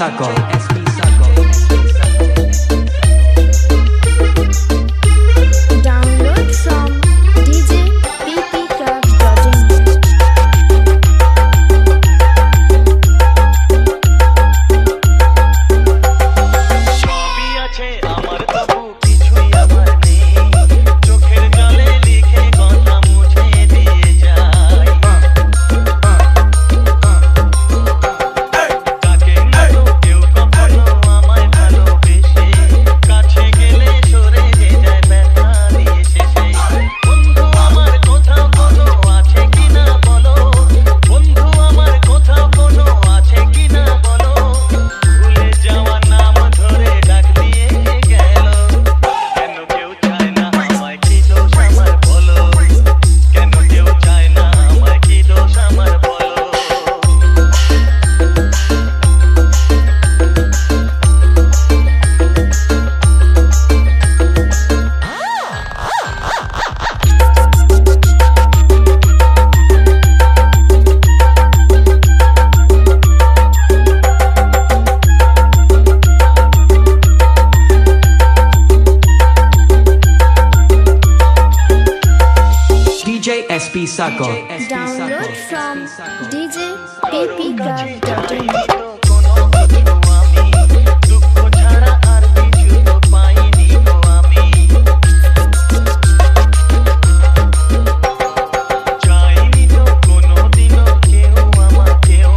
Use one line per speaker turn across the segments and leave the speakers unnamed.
Saco.
Download from djppcraft.in.
সবই আছে আমার তবু কিছুই আমার নেই চোখের জলে লিখে কথা মুছে দিয়ে যায় কাকে না তো কেউ কখনো আমায় ভালোবেসে কাছে গেলে সরে যে যায় ব্যথা দিয়ে শেষে বন্ধু আমার কোথাও কোনো আছে কিনা বলো বন্ধু আমার কোথাও কোনো আছে কিনা বলো ভুলে যাওয়া নাম ধরে ডাক দিয়ে গেল কেন কেউ চায় না আমায় কি দোষ আমার বলো কেন কেউ চায় না আমায় কি দোষ আমার বলো
DJ SP Saco.
Download from djppcraft.in.
কোনো কিছু আমি দুঃখ ছাড়া আর কিছু তো পাইনি গো আমি চাইনি তো কোনোদিনও কেউ আমাকেও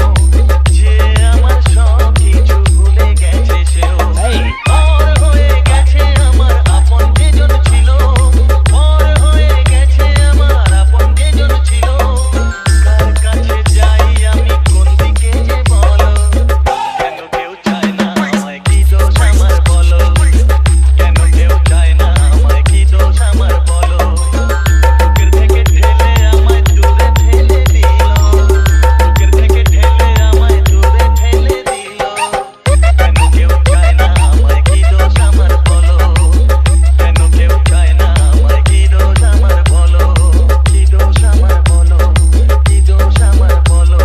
যে আমার সব কিছু ভুলে গেছে সেও পর হয়ে গেছে আমার আপন যেজন ছিল পর হয়ে গেছে আমার আপন যেজন ছিল কার কাছে যাই আমি কোন দিকে যে বলো কেন কেউ চায় না আমায় কি দোষ আমার বলো কেন কেউ চায় না আমায় কি দোষ আমার বলো বুকের থেকে ঠেলে আমায় দূরে ঠেলে দিল বুকের থেকে ঠেলে আমায় দূরে ঠেলে দিল কেন কেউ চায় না আমায় কি দোষ আমার বলো কেন কেউ চায় না আমায় কি দোষ আমার বলো কি দোষ আমার বলো কি দোষ আমার বলো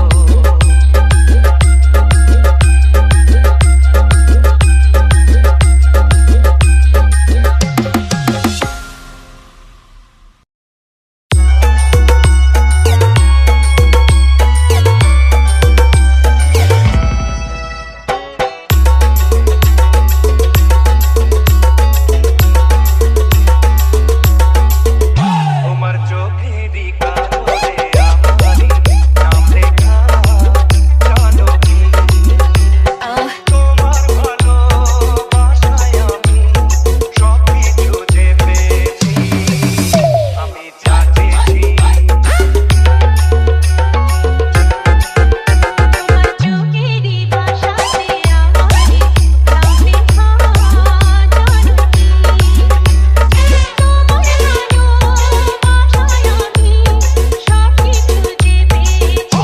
তোমার চোখেরই কাজলে আমারই নাম লেখা জানো কি তোমার ভালোবাসায় আমি সব কিছু যে পেয়েছি আমি যা চেয়েছি
তোমার চোখেরই ভাষাতে আমারই নাম লেখা জানো কি তোমার ভালোবাসায় আমি সব কিছু যে পেয়েছি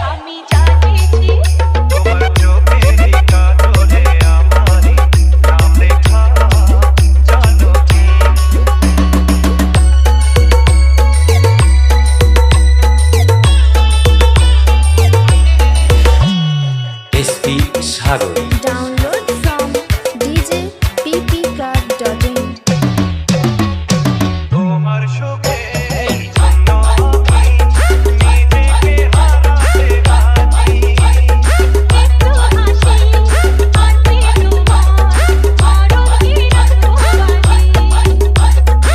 আমি যা চেয়েছি
তোমার চোখেরই কাজলে আমারই নাম লেখা জানো কি
SP Sago.
Download from djppcraft.in.
তোমার সুখে জন্য আমি নিজেকে হারাতে রাজি
একটু হাসি আনবে তোমার আরো কি রাখবো বাজি তোমার সুখের জন্য আমি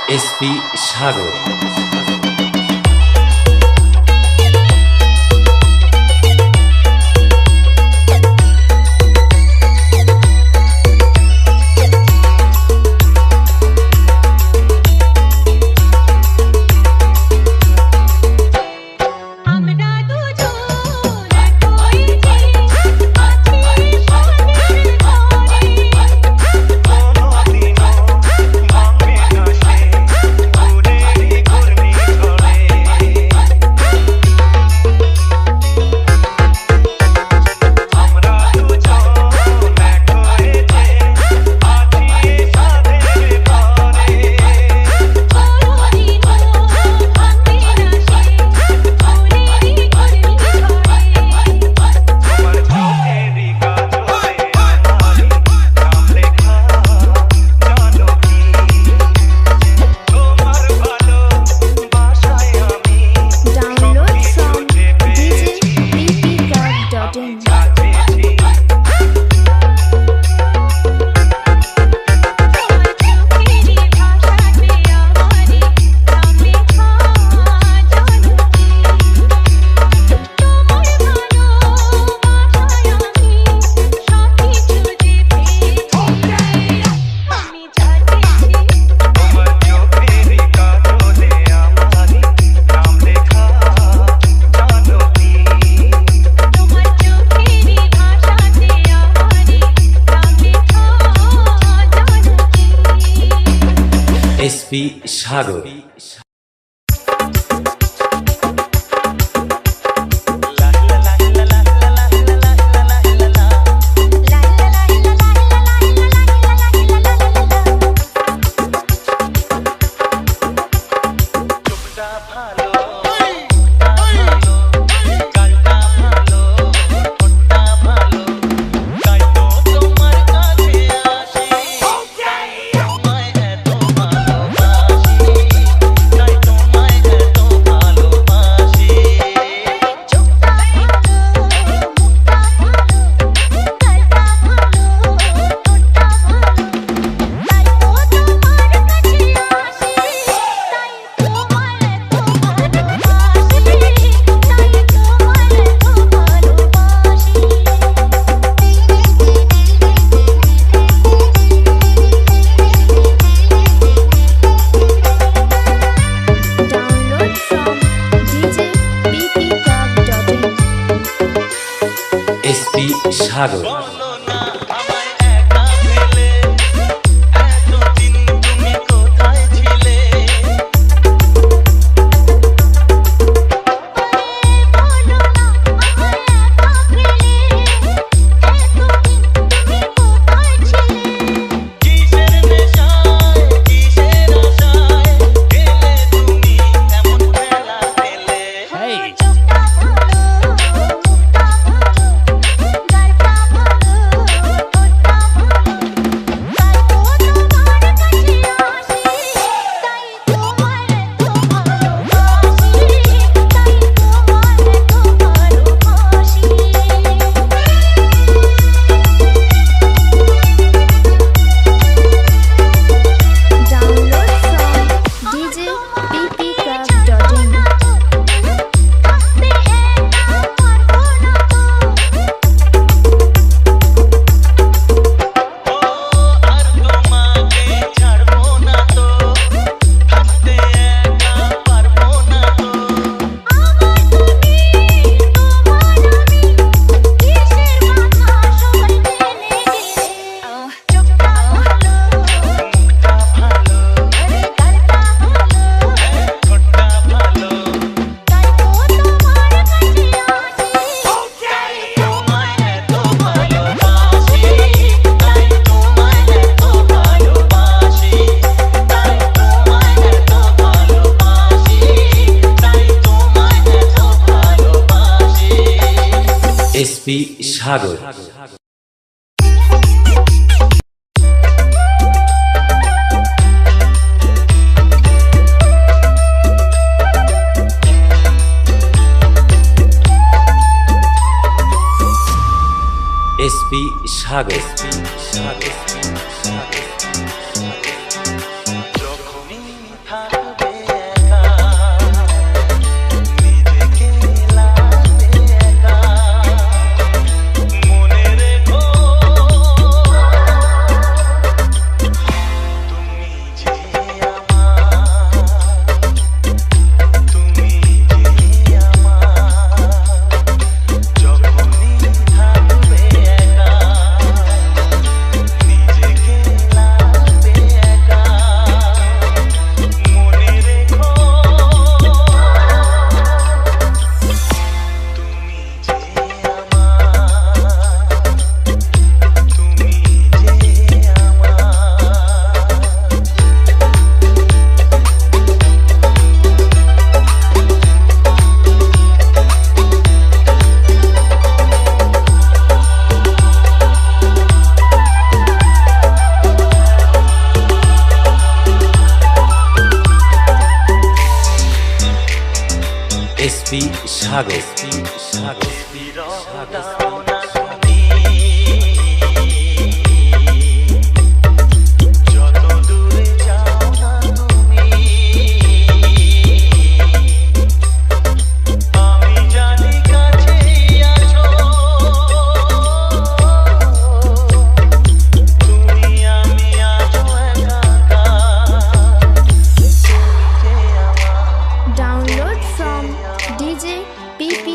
SP Sago. SP Sagar. SP Sagar. SP Sagar. SP Sagar. SP Sagar.
Download from djppclub.in.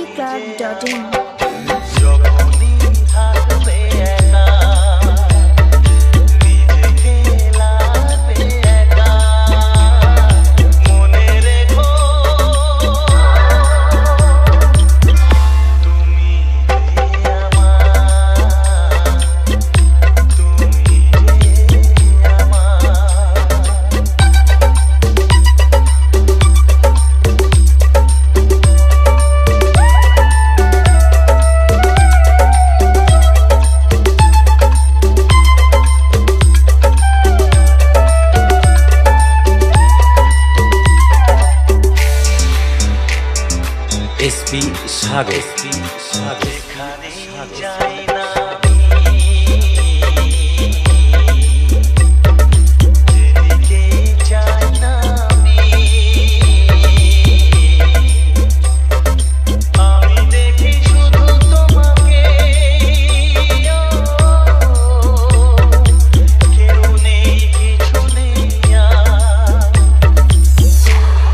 সাগর
যেখানে যাই না যেদিকে যাই না আমি দেখি শুধু তোমাকে কেউ নেই কিছু নেই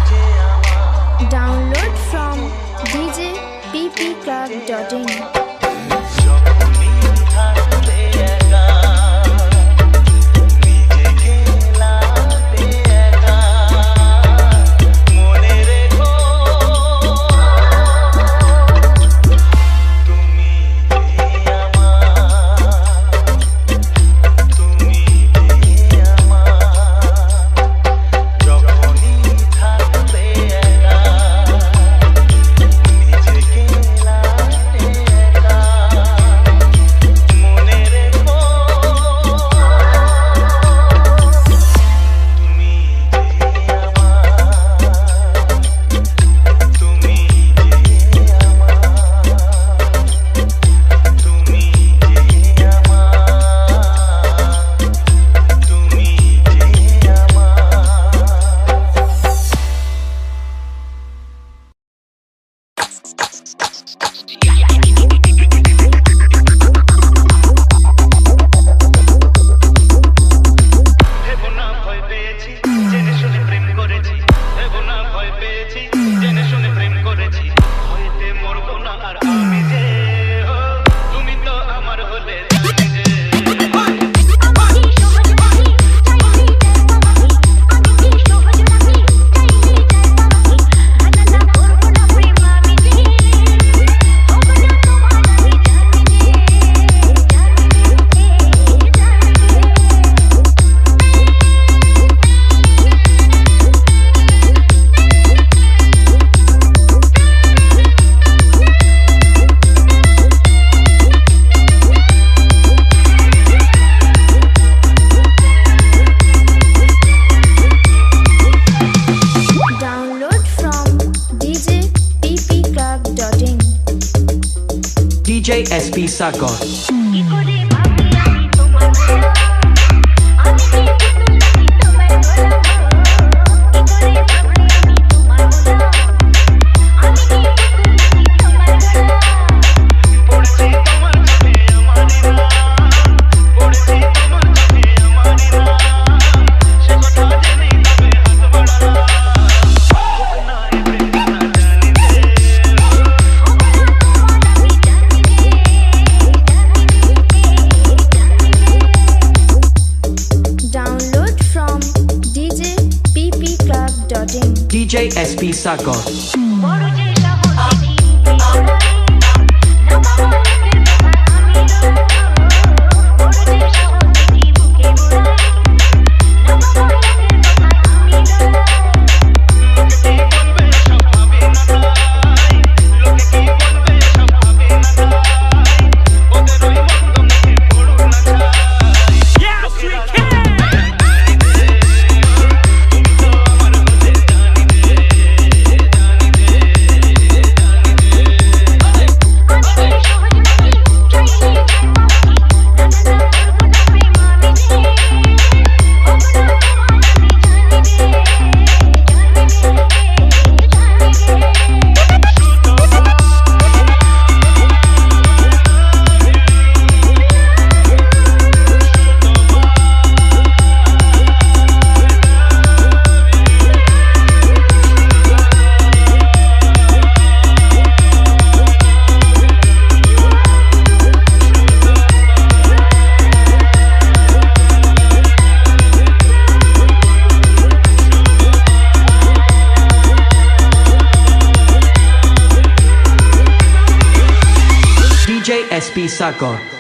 যে আমার
Download from djppclub.in.
যখনই থাকবে একা নিজেকে লাগবে একা মনে রেখো তুমি যে আমার তুমি যে আমার যখনই থাকবে একা নিজেকে লাগবে একা মনে রেখো তুমি যে আমার তুমি যে আমার তুমি যে ভেবো না ভয় পেয়েছি জেনে শুনে প্রেম করেছি ভেবো না ভয় পেয়েছি জেনে শুনে প্রেম করেছি হইতে মরবো না আর আমি যে তুমি তো আমার হলে জানি যে
Download from djppclub.in.
DJ SB Sagar.
কি করে ভাবি আমি তোমার ভোলা আমি কি পুতুল নাকি তোমার ভোলা কি করে ভাবি আমি তোমার ভোলা আমি কি পুতুল নাকি তোমার ভোলা
পড়েছি তোমার চোখে আমারই না পড়েছি তোমার চোখে আমারই না সে কথা জেনেই তবে হাত বাড়ালাম হোক না এ প্রেম না জানি যে
Download from djppclub.in.
DJ SB Sagar.
বড় যে সাহসী বেড়াই না বাবা লোকের কথা আমি বড় যে সাহসী বুকে বুড়াই না বাবা লোকের কথা আমি
লোকে কি বলবে সব ভাবি না তাই লোকে কি বলবে সব ভাবি না তাই ওদের ওই মন্দ মুখে পড়ুক না ছাই Yes we can তুমি তো আমার হলে জানি যে
DJ SB Sagar.